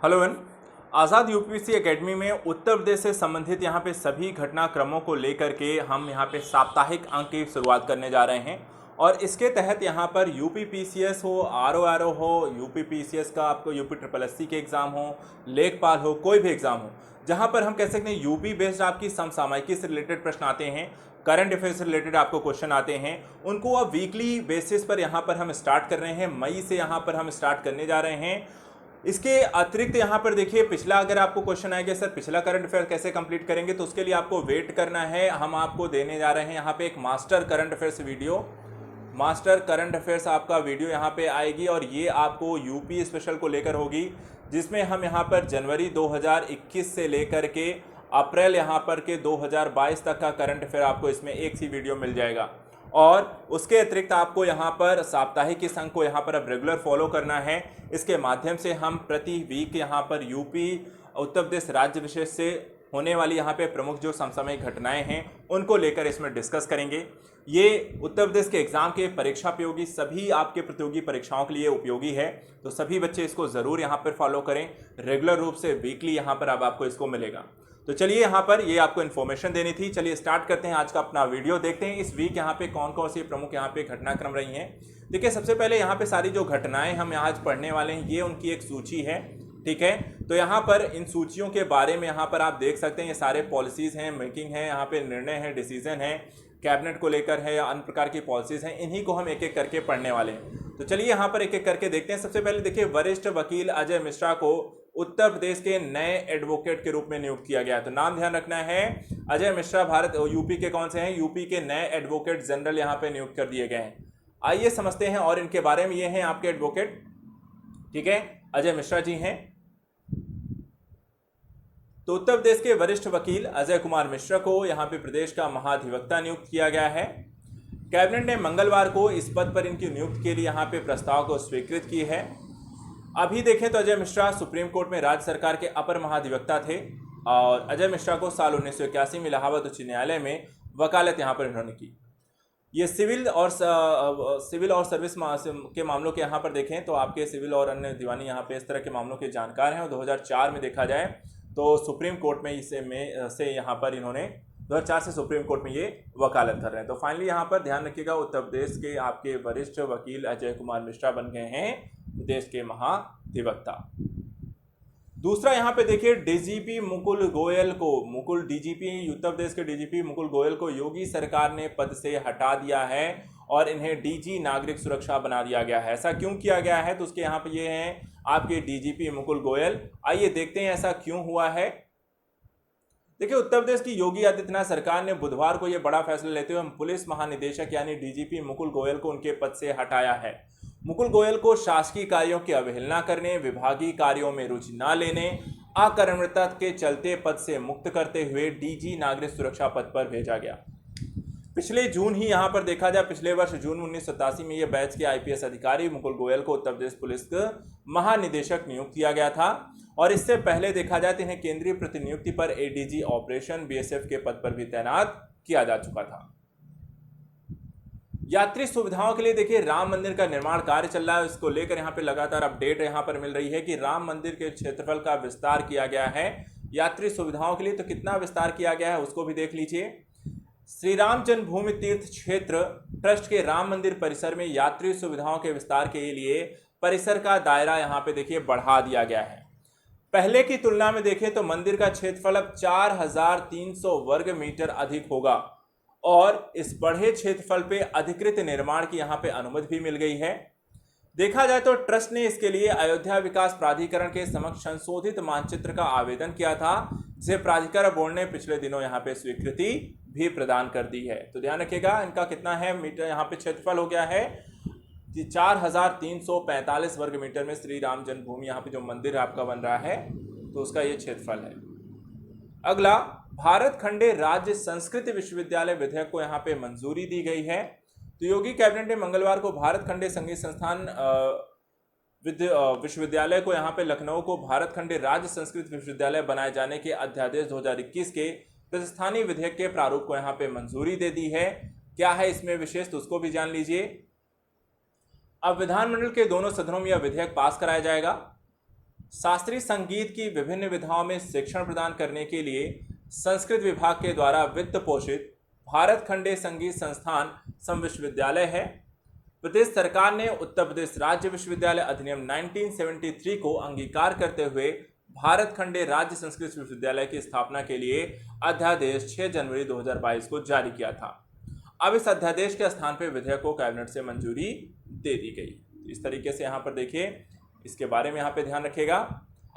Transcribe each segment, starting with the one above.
Hello N आज़ाद UPSC academy में उत्तर प्रदेश से संबंधित यहाँ पे सभी घटनाक्रमों को लेकर के हम यहाँ पे साप्ताहिक अंक की शुरुआत करने जा रहे हैं। और इसके तहत यहाँ पर यूपी पीसीएस हो, आरओ हो, यूपी पीसीएस का आपको यूपी ट्रिपल एससी के एग्ज़ाम हो, लेखपाल हो, कोई भी एग्ज़ाम हो, जहाँ पर हम कह सकते हैं यूपी बेस्ड आपकी समसामयिकी से रिलेटेड प्रश्न आते हैं, करंट अफेयर्स से रिलेटेड आपको क्वेश्चन आते हैं, उनको अब वीकली बेसिस पर यहाँ पर हम स्टार्ट कर रहे हैं। मई से यहाँ पर हम स्टार्ट करने जा रहे हैं। इसके अतिरिक्त यहाँ पर देखिए, पिछला अगर आपको क्वेश्चन आएगा सर पिछला करंट अफेयर कैसे कंप्लीट करेंगे, तो उसके लिए आपको वेट करना है। हम आपको देने जा रहे हैं यहाँ पे एक master current affairs video, master current affairs आपका वीडियो यहाँ पे आएगी और ये आपको यूपी स्पेशल को लेकर होगी, जिसमें हम यहाँ पर जनवरी 2021 से लेकर के अप्रैल यहाँ पर के 2022 तक का करंट अफेयर आपको इसमें एक ही वीडियो मिल जाएगा। और उसके अतिरिक्त आपको यहाँ पर साप्ताहिक इस अंक को यहाँ पर अब रेगुलर फॉलो करना है। इसके माध्यम से हम प्रति वीक यहाँ पर यूपी उत्तर प्रदेश राज्य विशेष से होने वाली यहाँ पे प्रमुख जो समसामयिक घटनाएं हैं उनको लेकर इसमें डिस्कस करेंगे। ये उत्तर प्रदेश के एग्जाम के परीक्षा उपयोगी, सभी आपके प्रतियोगी परीक्षाओं के लिए उपयोगी है, तो सभी बच्चे इसको ज़रूर यहाँ पर फॉलो करें। रेगुलर रूप से वीकली यहाँ पर अब आपको इसको मिलेगा। तो चलिए यहाँ पर ये आपको इन्फॉर्मेशन देनी थी। चलिए स्टार्ट करते हैं आज का अपना वीडियो। देखते हैं इस वीक यहाँ पे कौन कौन सी प्रमुख यहाँ पे घटनाक्रम रही हैं। देखिए, सबसे पहले यहाँ पे सारी जो घटनाएं हम आज पढ़ने वाले हैं ये उनकी एक सूची है, ठीक है। तो यहाँ पर इन सूचियों के बारे में यहाँ पर आप देख सकते हैं, ये सारे पॉलिसीज़ हैं, मेकिंग है, यहाँ पे निर्णय है, डिसीजन है, कैबिनेट को लेकर है या अन्य प्रकार की पॉलिसीज़ हैं, इन्हीं को हम एक एक करके पढ़ने वाले हैं। तो चलिए यहाँ पर एक एक करके देखते हैं। सबसे पहले देखिए, वरिष्ठ वकील अजय मिश्रा को उत्तर प्रदेश के नए एडवोकेट के रूप में नियुक्त किया गया। तो नाम ध्यान रखना है, अजय मिश्रा भारत यूपी के कौन से हैं, यूपी के नए एडवोकेट जनरल यहाँ पे नियुक्त कर दिए गए हैं। आइए समझते हैं और इनके बारे में। ये हैं आपके एडवोकेट, ठीक है, अजय मिश्रा जी हैं। तो उत्तर प्रदेश के वरिष्ठ वकील अजय कुमार मिश्रा को यहाँ पे प्रदेश का महाधिवक्ता नियुक्त किया गया है। कैबिनेट ने मंगलवार को इस पद पर इनकी नियुक्ति के लिए यहाँ पे प्रस्ताव को स्वीकृत की है। अभी देखें तो अजय मिश्रा सुप्रीम कोर्ट में राज्य सरकार के अपर महाधिवक्ता थे और अजय मिश्रा को साल 1981 में इलाहाबाद उच्च न्यायालय में वकालत यहाँ पर इन्होंने की। ये सिविल और सर्विस के मामलों के यहाँ पर देखें तो आपके सिविल और अन्य दीवानी यहाँ पे इस तरह के मामलों के जानकार हैं। और 2004 में देखा जाए तो सुप्रीम कोर्ट में से यहाँ पर इन्होंने 2004 से सुप्रीम कोर्ट में ये वकालत कर रहे हैं। तो फाइनली यहाँ पर ध्यान रखिएगा, उत्तर प्रदेश के आपके वरिष्ठ वकील अजय कुमार मिश्रा बन गए हैं प्रदेश के महाधिवक्ता। दूसरा यहाँ पे देखिए, डीजीपी मुकुल गोयल को डीजीपी उत्तर प्रदेश के डीजीपी मुकुल गोयल को योगी सरकार ने पद से हटा दिया है और इन्हें डीजी नागरिक सुरक्षा बना दिया गया है। ऐसा क्यों किया गया है, तो उसके यहाँ पे ये हैं आपके डीजीपी मुकुल गोयल। आइए देखते हैं ऐसा क्यों हुआ है। देखिए, उत्तर प्रदेश की योगी आदित्यनाथ सरकार ने बुधवार को यह बड़ा फैसला लेते हुए पुलिस महानिदेशक यानी डीजीपी मुकुल गोयल को उनके पद से हटाया है। मुकुल गोयल को शासकीय कार्यों की अवहेलना करने, विभागीय कार्यों में रुचि न लेने, अकर्मण्यता के चलते पद से मुक्त करते हुए डीजी नागरिक सुरक्षा पद पर भेजा गया। पिछले जून ही यहाँ पर देखा जाए, पिछले वर्ष जून 1987 में यह बैच के आईपीएस अधिकारी मुकुल गोयल को उत्तर प्रदेश पुलिस का महानिदेशक नियुक्त किया गया था। और इससे पहले देखा जाए तो इन्हें केंद्रीय प्रतिनियुक्ति पर एडीजी ऑपरेशन बीएसएफ के पद पर भी तैनात किया जा चुका था। यात्री सुविधाओं के लिए देखिए, राम मंदिर का निर्माण कार्य चल रहा है। इसको लेकर यहाँ पे लगातार अपडेट यहाँ पर मिल रही है कि राम मंदिर के क्षेत्रफल का विस्तार किया गया है यात्री सुविधाओं के लिए। तो कितना विस्तार किया गया है उसको भी देख लीजिए। श्री राम जन्मभूमि तीर्थ क्षेत्र ट्रस्ट के राम मंदिर परिसर में यात्री सुविधाओं के विस्तार के लिए परिसर का दायरा यहाँ पे देखिए बढ़ा दिया गया है। पहले की तुलना में देखें तो मंदिर का क्षेत्रफल अब 4300 वर्ग मीटर अधिक होगा और इस बढ़े क्षेत्रफल पे अधिकृत निर्माण की यहाँ पे अनुमति भी मिल गई है। देखा जाए तो ट्रस्ट ने इसके लिए अयोध्या विकास प्राधिकरण के समक्ष संशोधित मानचित्र का आवेदन किया था, जिसे प्राधिकरण बोर्ड ने पिछले दिनों यहाँ पे स्वीकृति भी प्रदान कर दी है। तो ध्यान रखिएगा, इनका कितना है मीटर यहाँ पे क्षेत्रफल हो गया है 4345 वर्ग मीटर में श्री राम जन्मभूमि यहाँ पे जो मंदिर आपका बन रहा है तो उसका ये क्षेत्रफल है। अगला, भारत खंडे राज्य संस्कृत विश्वविद्यालय विधेयक को यहाँ पे मंजूरी दी गई है। तो योगी कैबिनेट ने मंगलवार को भारत खंडे संगीत संस्थान विश्वविद्यालय को यहाँ पे लखनऊ को भारत खंडे राज्य संस्कृत विश्वविद्यालय बनाए जाने के अध्यादेश 2021 के प्रतिस्थानीय विधेयक के प्रारूप को यहाँ पे मंजूरी दे दी है। क्या है इसमें विशेष, तो उसको भी जान लीजिए। अब विधानमंडल के दोनों सदनों में यह विधेयक पास कराया जाएगा। शास्त्रीय संगीत की विभिन्न विधाओं में शिक्षण प्रदान करने के लिए संस्कृत विभाग के द्वारा वित्त पोषित भारत खंडे संगीत संस्थान विश्वविद्यालय है। प्रदेश सरकार ने उत्तर प्रदेश राज्य विश्वविद्यालय अधिनियम 1973 को अंगीकार करते हुए भारत खंडे राज्य संस्कृत विश्वविद्यालय की स्थापना के लिए अध्यादेश 6 जनवरी 2022 को जारी किया था। अब इस अध्यादेश के स्थान पर विधेयक को कैबिनेट से मंजूरी दे दी गई। इस तरीके से यहाँ पर देखिए, इसके बारे में यहाँ पे ध्यान रखिएगा।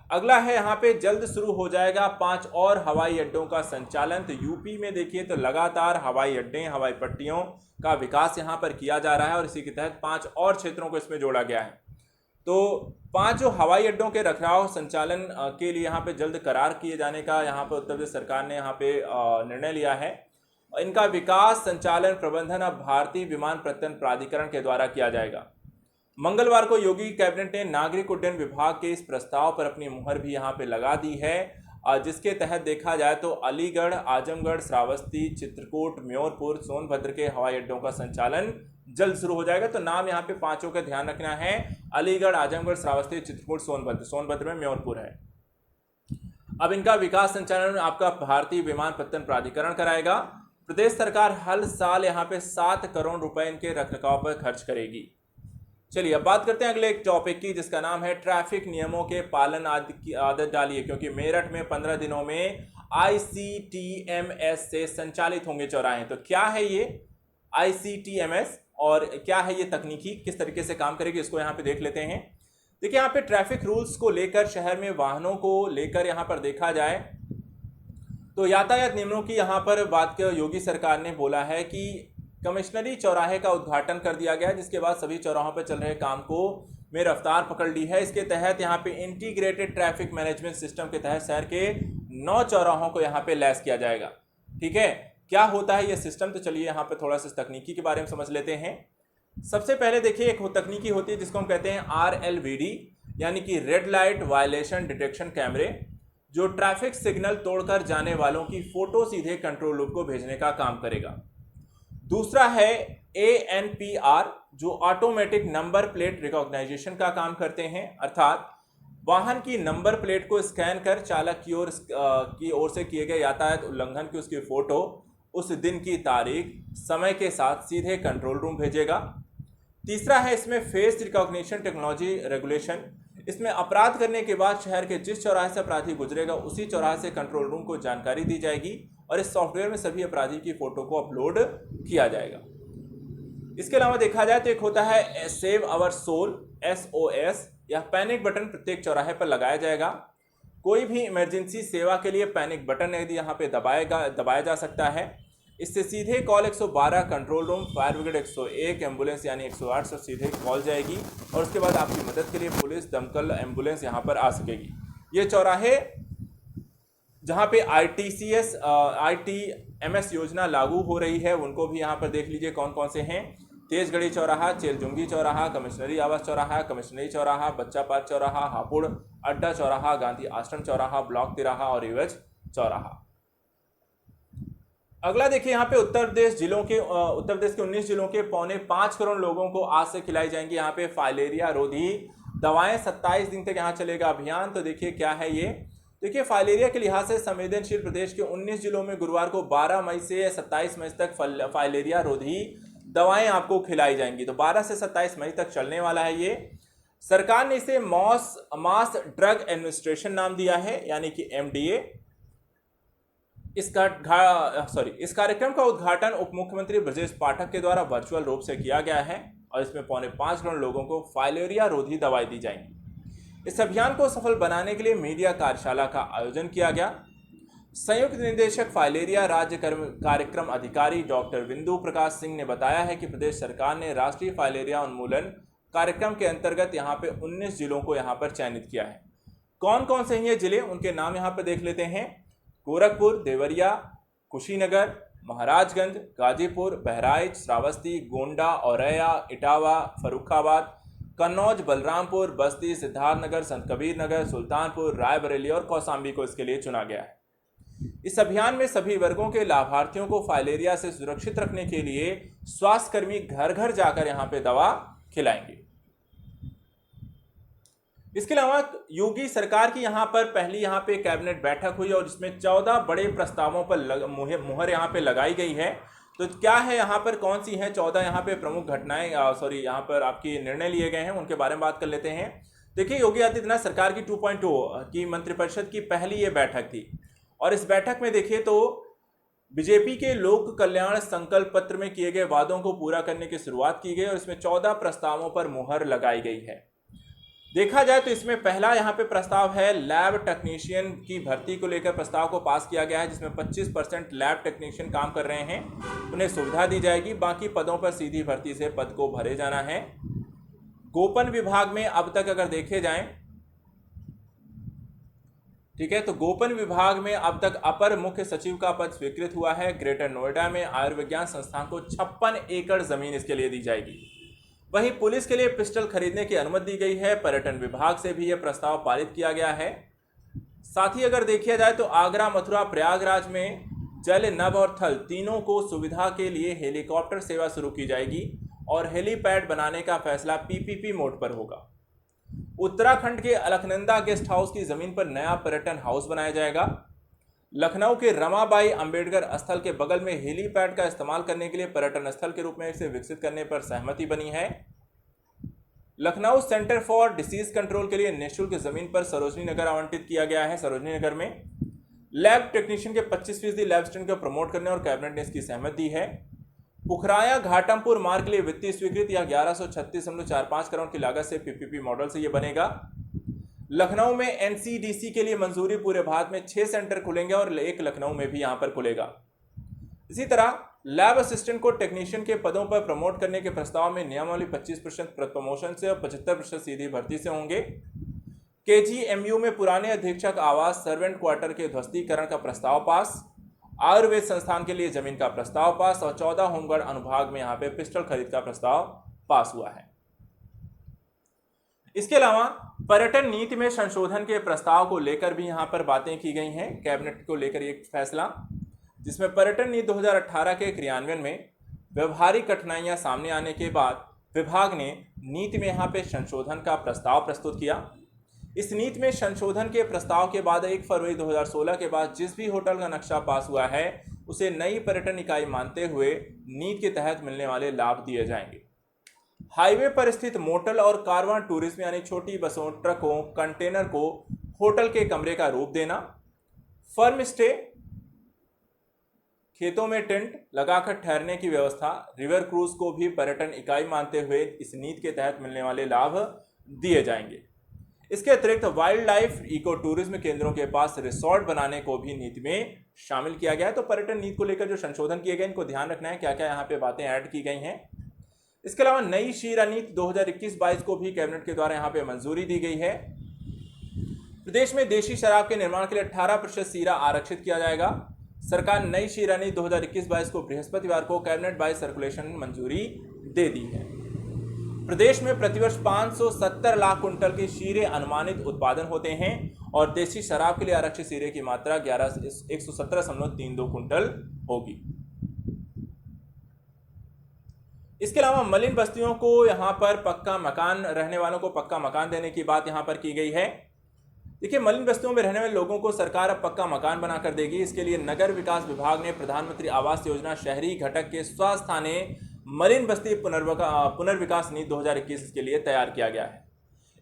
अगला है यहाँ पे जल्द शुरू हो जाएगा 5 और हवाई अड्डों का संचालन। तो यूपी में देखिए तो लगातार हवाई अड्डे, हवाई पट्टियों का विकास यहाँ पर किया जा रहा है और इसी के तहत 5 और क्षेत्रों को इसमें जोड़ा गया है। तो 5 जो हवाई अड्डों के रखरखाव संचालन के लिए यहाँ पे जल्द करार किए जाने का यहाँ पर उत्तर प्रदेश सरकार ने यहाँ पे निर्णय लिया है। इनका विकास, संचालन, प्रबंधन अब भारतीय विमानपत्तन प्राधिकरण के द्वारा किया जाएगा। मंगलवार को योगी कैबिनेट ने नागरिक उड्डयन विभाग के इस प्रस्ताव पर अपनी मुहर भी यहाँ पे लगा दी है, जिसके तहत देखा जाए तो अलीगढ़, आजमगढ़, श्रावस्ती, चित्रकूट, म्योरपुर, सोनभद्र के हवाई अड्डों का संचालन जल्द शुरू हो जाएगा। तो नाम यहाँ पे 5 का ध्यान रखना है, अलीगढ़, आजमगढ़, श्रावस्ती, चित्रकूट, सोनभद्र। सोनभद्र में म्योरपुर है। अब इनका विकास संचालन आपका भारतीय विमानपत्तन प्राधिकरण कराएगा। प्रदेश सरकार हर साल यहाँ पे 7 करोड़ रुपए इनके रखरखाव पर खर्च करेगी। चलिए अब बात करते हैं अगले एक टॉपिक की, जिसका नाम है ट्रैफिक नियमों के पालन की आदत डालिए, क्योंकि मेरठ में 15 दिनों में ICTMS से संचालित होंगे चौराहे। तो क्या है ये ICTMS और क्या है ये तकनीकी, किस तरीके से काम करेगी, इसको यहाँ पे देख लेते हैं। देखिए यहाँ पे ट्रैफिक रूल्स को लेकर, शहर में वाहनों को लेकर यहाँ पर देखा जाए तो यातायात नियमों की यहाँ पर बात कर योगी सरकार ने बोला है कि कमिश्नरी चौराहे का उद्घाटन कर दिया गया, जिसके बाद सभी चौराहों पर चल रहे काम को में रफ्तार पकड़ ली है। इसके तहत यहाँ पे इंटीग्रेटेड ट्रैफिक मैनेजमेंट सिस्टम के तहत शहर के 9 चौराहों को यहाँ पे लैस किया जाएगा। ठीक है, क्या होता है ये सिस्टम, तो चलिए यहाँ पे थोड़ा सा तकनीकी के बारे में समझ लेते हैं। सबसे पहले देखिए एक तकनीकी होती है जिसको हम कहते हैं RLVD, यानी कि रेड लाइट वायलेशन डिटेक्शन कैमरे, जो ट्रैफिक सिग्नल तोड़कर जाने वालों की फोटो सीधे कंट्रोल रूम को भेजने का काम करेगा। दूसरा है ANPR, जो ऑटोमेटिक नंबर प्लेट रिकॉग्नाइजेशन का काम करते हैं, अर्थात वाहन की नंबर प्लेट को स्कैन कर चालक की ओर से किए गए यातायात उल्लंघन की उसकी फोटो उस दिन की तारीख, समय के साथ सीधे कंट्रोल रूम भेजेगा। तीसरा है इसमें फेस रिकॉग्निशन टेक्नोलॉजी रेगुलेशन। इसमें अपराध करने के बाद शहर के जिस चौराहे से अपराधी गुजरेगा उसी चौराहे से कंट्रोल रूम को जानकारी दी जाएगी और इस सॉफ्टवेयर में सभी अपराधी की फोटो को अपलोड किया जाएगा। इसके अलावा देखा जाए तो एक होता है सेव आवर सोल SOS, यह पैनिक बटन प्रत्येक चौराहे पर लगाया जाएगा। कोई भी इमरजेंसी सेवा के लिए पैनिक बटन यदि यहाँ पे दबाया जा सकता है। इससे सीधे call 112 control room, fire brigade 101, ambulance यानी 108 से सीधे कॉल जाएगी और उसके बाद आपकी मदद के लिए पुलिस, दमकल, एम्बुलेंस यहाँ पर आ सकेगी। ये चौराहे जहाँ पे ITMS योजना लागू हो रही है उनको भी यहाँ पर देख लीजिए कौन कौन से हैं। तेजगढ़ी चौराहा, चेलजुंगी चौराहा, कमिश्नरी आवास चौराहा, कमिश्नरी चौराहा, बच्चा पार्क चौराहा, हापुड़ अड्डा चौराहा, गांधी आश्रम चौराहा, ब्लॉक तिराहा और रिवज चौराहा। अगला देखिए यहाँ पे उत्तर प्रदेश के 19 जिलों के 4.25 करोड़ लोगों को आज से खिलाई जाएंगी यहाँ पे फाइलेरिया रोधी दवाएं। 27 दिन तक यहाँ चलेगा अभियान। तो देखिए क्या है ये, देखिए फाइलेरिया के लिहाज से संवेदनशील प्रदेश के 19 जिलों में गुरुवार को 12 मई से 27 मई तक फाइलेरिया रोधी दवाएं आपको खिलाई जाएंगी। तो 12 से 27 मई तक चलने वाला है ये। सरकार ने इसे मास ड्रग एडमिनिस्ट्रेशन नाम दिया है, यानी कि MDA। इस कार्यक्रम का उद्घाटन उप मुख्यमंत्री ब्रजेश पाठक के द्वारा वर्चुअल रूप से किया गया है और इसमें 4.25 करोड़ लोगों को फाइलेरिया रोधी दवाई दी जाएंगी। इस अभियान को सफल बनाने के लिए मीडिया कार्यशाला का आयोजन किया गया। संयुक्त निदेशक फाइलेरिया राज्य कार्यक्रम अधिकारी डॉक्टर बिंदु प्रकाश सिंह ने बताया है कि प्रदेश सरकार ने राष्ट्रीय फाइलेरिया उन्मूलन कार्यक्रम के अंतर्गत यहाँ पे 19 जिलों को यहाँ पर चयनित किया है। कौन कौन से हैं ये जिले, उनके नाम यहाँ पर देख लेते हैं। गोरखपुर, देवरिया, कुशीनगर, महाराजगंज, गाजीपुर, बहराइच, श्रावस्ती, गोंडा, औरैया, इटावा, फर्रुखाबाद, कन्नौज, बलरामपुर, बस्ती, सिद्धार्थनगर, संत कबीर नगर, सुल्तानपुर, रायबरेली और कौसाम्बी को इसके लिए चुना गया है। इस अभियान में सभी वर्गों के लाभार्थियों को फाइलेरिया से सुरक्षित रखने के लिए स्वास्थ्यकर्मी घर घर जाकर यहाँ पे दवा खिलाएंगे। इसके अलावा योगी सरकार की यहाँ पर पहली यहाँ पे कैबिनेट बैठक हुई और इसमें 14 बड़े प्रस्तावों पर मुहर यहाँ पे लगाई गई है। तो क्या है यहाँ पर, कौन सी हैं 14 यहाँ पे प्रमुख घटनाएं, यहाँ पर आपकी निर्णय लिए गए हैं, उनके बारे में बात कर लेते हैं। देखिए, योगी आदित्यनाथ सरकार की 2.0 की मंत्रिपरिषद की पहली ये बैठक थी और इस बैठक में देखिए तो बीजेपी के लोक कल्याण संकल्प पत्र में किए गए वादों को पूरा करने की शुरुआत की गई और इसमें 14 प्रस्तावों पर मुहर लगाई गई है। देखा जाए तो इसमें पहला यहाँ पे प्रस्ताव है लैब टेक्नीशियन की भर्ती को लेकर प्रस्ताव को पास किया गया है, जिसमें 25% लैब टेक्नीशियन काम कर रहे हैं, उन्हें सुविधा दी जाएगी। बाकी पदों पर सीधी भर्ती से पद को भरे जाना है। गोपन विभाग में अब तक अगर देखे जाएं, ठीक है, तो गोपन विभाग में अब तक अपर मुख्य सचिव का पद स्वीकृत हुआ है। ग्रेटर नोएडा में आयुर्विज्ञान संस्थान को 56 एकड़ जमीन इसके लिए दी जाएगी। वहीं पुलिस के लिए पिस्टल खरीदने की अनुमति दी गई है। पर्यटन विभाग से भी यह प्रस्ताव पारित किया गया है। साथ ही अगर देखा जाए तो आगरा, मथुरा, प्रयागराज में जल, नभ और थल तीनों को सुविधा के लिए हेलीकॉप्टर सेवा शुरू की जाएगी और हेलीपैड बनाने का फैसला पीपीपी मोड पर होगा। उत्तराखंड के अलकनंदा गेस्ट हाउस की जमीन पर नया पर्यटन हाउस बनाया जाएगा। लखनऊ के रमाबाई अंबेडकर स्थल के बगल में हेलीपैड का इस्तेमाल करने के लिए पर्यटन स्थल के रूप में इसे विकसित करने पर सहमति बनी है। Lucknow centre for disease control के लिए निःशुल्क जमीन पर सरोजनी नगर आवंटित किया गया है। सरोजनी नगर में लैब टेक्नीशियन के 25% लैब स्टूडेंट को प्रमोट करने और कैबिनेट ने इसकी सहमति दी है। पुखराया घाटमपुर मार्ग के लिए वित्तीय स्वीकृति या 1136.45 करोड़ की लागत से पीपीपी मॉडल से यह बनेगा। लखनऊ में एनसीडीसी के लिए मंजूरी, पूरे भारत में 6 सेंटर खुलेंगे और एक लखनऊ में भी यहां पर खुलेगा। इसी तरह लैब असिस्टेंट को टेक्नीशियन के पदों पर प्रमोट करने के प्रस्ताव में नियमावली 25% प्रमोशन से और 75% सीधी भर्ती से होंगे। केजीएमयू में पुराने अधीक्षक आवास सर्वेंट क्वार्टर के ध्वस्तीकरण का प्रस्ताव पास। आयुर्वेद संस्थान के लिए जमीन का प्रस्ताव पास और 14 होमगार्ड अनुभाग में यहां पे पिस्टल खरीद का प्रस्ताव पास हुआ है। इसके अलावा पर्यटन नीति में संशोधन के प्रस्ताव को लेकर भी यहां पर बातें की गई हैं। कैबिनेट को लेकर एक फैसला, जिसमें पर्यटन नीति 2018 के क्रियान्वयन में व्यवहारिक कठिनाइयां सामने आने के बाद विभाग ने नीति में यहां पे संशोधन का प्रस्ताव प्रस्तुत किया। इस नीति में संशोधन के प्रस्ताव के बाद 1 फरवरी 2016 के बाद जिस भी होटल का नक्शा पास हुआ है उसे नई पर्यटन इकाई मानते हुए नीति के तहत मिलने वाले लाभ दिए जाएंगे। हाईवे पर स्थित मोटल और कारवां टूरिज्म यानी छोटी बसों, ट्रकों, कंटेनर को होटल के कमरे का रूप देना। फर्म स्टे, खेतों में टेंट लगाकर ठहरने की व्यवस्था, रिवर क्रूज को भी पर्यटन इकाई मानते हुए इस नीति के तहत मिलने वाले लाभ दिए जाएंगे। इसके अतिरिक्त वाइल्ड लाइफ इको टूरिज्म केंद्रों के पास रिसोर्ट बनाने को भी नीति में शामिल किया गया है। तो पर्यटन नीति को लेकर जो संशोधन किए गए इनको ध्यान रखना है, क्या क्या यहाँ पे बातें ऐड की गई हैं। इसके अलावा नई शीरा नीति 2021-22 को भी कैबिनेट के द्वारा यहाँ पे मंजूरी दी गई है। प्रदेश में देशी शराब के निर्माण के लिए 18% शीरा आरक्षित किया जाएगा। सरकार नई शीरा नीति 2021-22 को बृहस्पतिवार को कैबिनेट बाय सर्कुलेशन मंजूरी दे दी है। प्रदेश में प्रतिवर्ष 570 लाख कुंटल के शीरे अनुमानित उत्पादन होते हैं और देशी शराब के लिए आरक्षित शीरे की मात्रा 117.32 कुंटल होगी। इसके अलावा मलिन बस्तियों को यहां पर पक्का मकान, रहने वालों को पक्का मकान देने की बात यहां पर की गई है। देखिए, मलिन बस्तियों में रहने वाले लोगों को सरकार अब पक्का मकान बनाकर देगी। इसके लिए नगर विकास विभाग ने प्रधानमंत्री आवास योजना शहरी घटक के स्वस्थानीय मलिन बस्ती पुनर्विकास नीति 2021 के लिए तैयार किया गया है।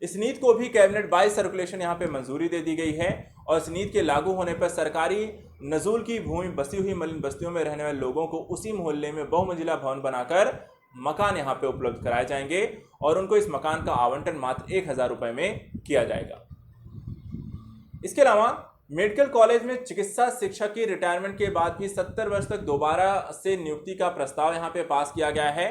इस नीति को भी कैबिनेट बाय सर्कुलेशन यहाँ पे मंजूरी दे दी गई है और इस नीति के लागू होने पर सरकारी नजूल की भूमि बसी हुई मलिन बस्तियों में रहने वाले लोगों को उसी मोहल्ले में बहुमंजिला भवन बनाकर मकान यहाँ पे उपलब्ध कराए जाएंगे और उनको इस मकान का आवंटन मात्र 1000 रुपए में किया जाएगा। इसके अलावा मेडिकल कॉलेज में चिकित्सा शिक्षक की रिटायरमेंट के बाद भी 70 वर्ष तक दोबारा से नियुक्ति का प्रस्ताव यहाँ पे पास किया गया है।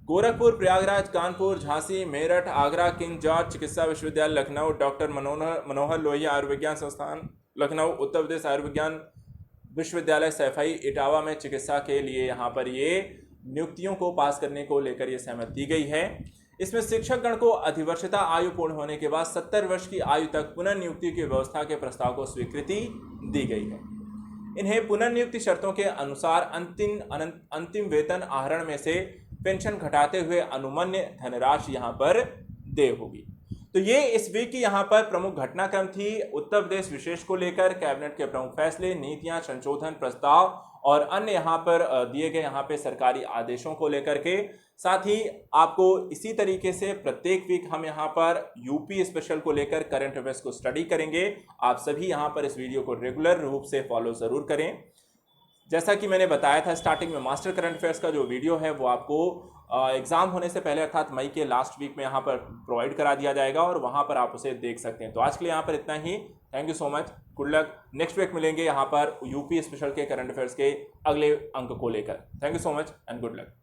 गोरखपुर, प्रयागराज, कानपुर, झांसी, मेरठ, आगरा, किंग जॉर्ज चिकित्सा विश्वविद्यालय लखनऊ, डॉक्टर मनोहर लोहिया आयुर्विज्ञान संस्थान लखनऊ, उत्तर प्रदेश आयुर्विज्ञान विश्वविद्यालय सैफई इटावा में चिकित्सा के लिए यहाँ पर ये नियुक्तियों को पास करने को लेकर ये सहमति दी गई है। इसमें शिक्षक गण को अधिवर्षता आयु पूर्ण होने के बाद 70 वर्ष की आयु तक पुनर्नियुक्ति की व्यवस्था के प्रस्ताव को स्वीकृति दी गई है। इन्हें पुनर्नियुक्ति शर्तों के अनुसार अंतिम वेतन आहरण में से पेंशन घटाते हुए अनुमन्य धनराशि यहाँ पर देय होगी। तो ये इस वीक की यहाँ पर प्रमुख घटनाक्रम थी। उत्तर प्रदेश विशेष को लेकर कैबिनेट के प्रमुख फैसले, नीतियां, संशोधन प्रस्ताव और अन्य यहाँ पर दिए गए यहाँ पे सरकारी आदेशों को लेकर के। साथ ही आपको इसी तरीके से प्रत्येक वीक हम यहाँ पर यूपी स्पेशल को लेकर करंट अफेयर्स को स्टडी करेंगे। आप सभी यहाँ पर इस वीडियो को रेगुलर रूप से फॉलो जरूर करें। जैसा कि मैंने बताया था स्टार्टिंग में, मास्टर करंट अफेयर्स का जो वीडियो है वो आपको एग्जाम होने से पहले अर्थात मई के लास्ट वीक में यहाँ पर प्रोवाइड करा दिया जाएगा और वहाँ पर आप उसे देख सकते हैं। तो आज के लिए यहाँ पर इतना ही। Thank you so much, good luck. Next week मिलेंगे यहाँ पर यूपी स्पेशल के करंट अफेयर्स के अगले अंक को लेकर। Thank you so much and good luck.